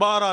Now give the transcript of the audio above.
12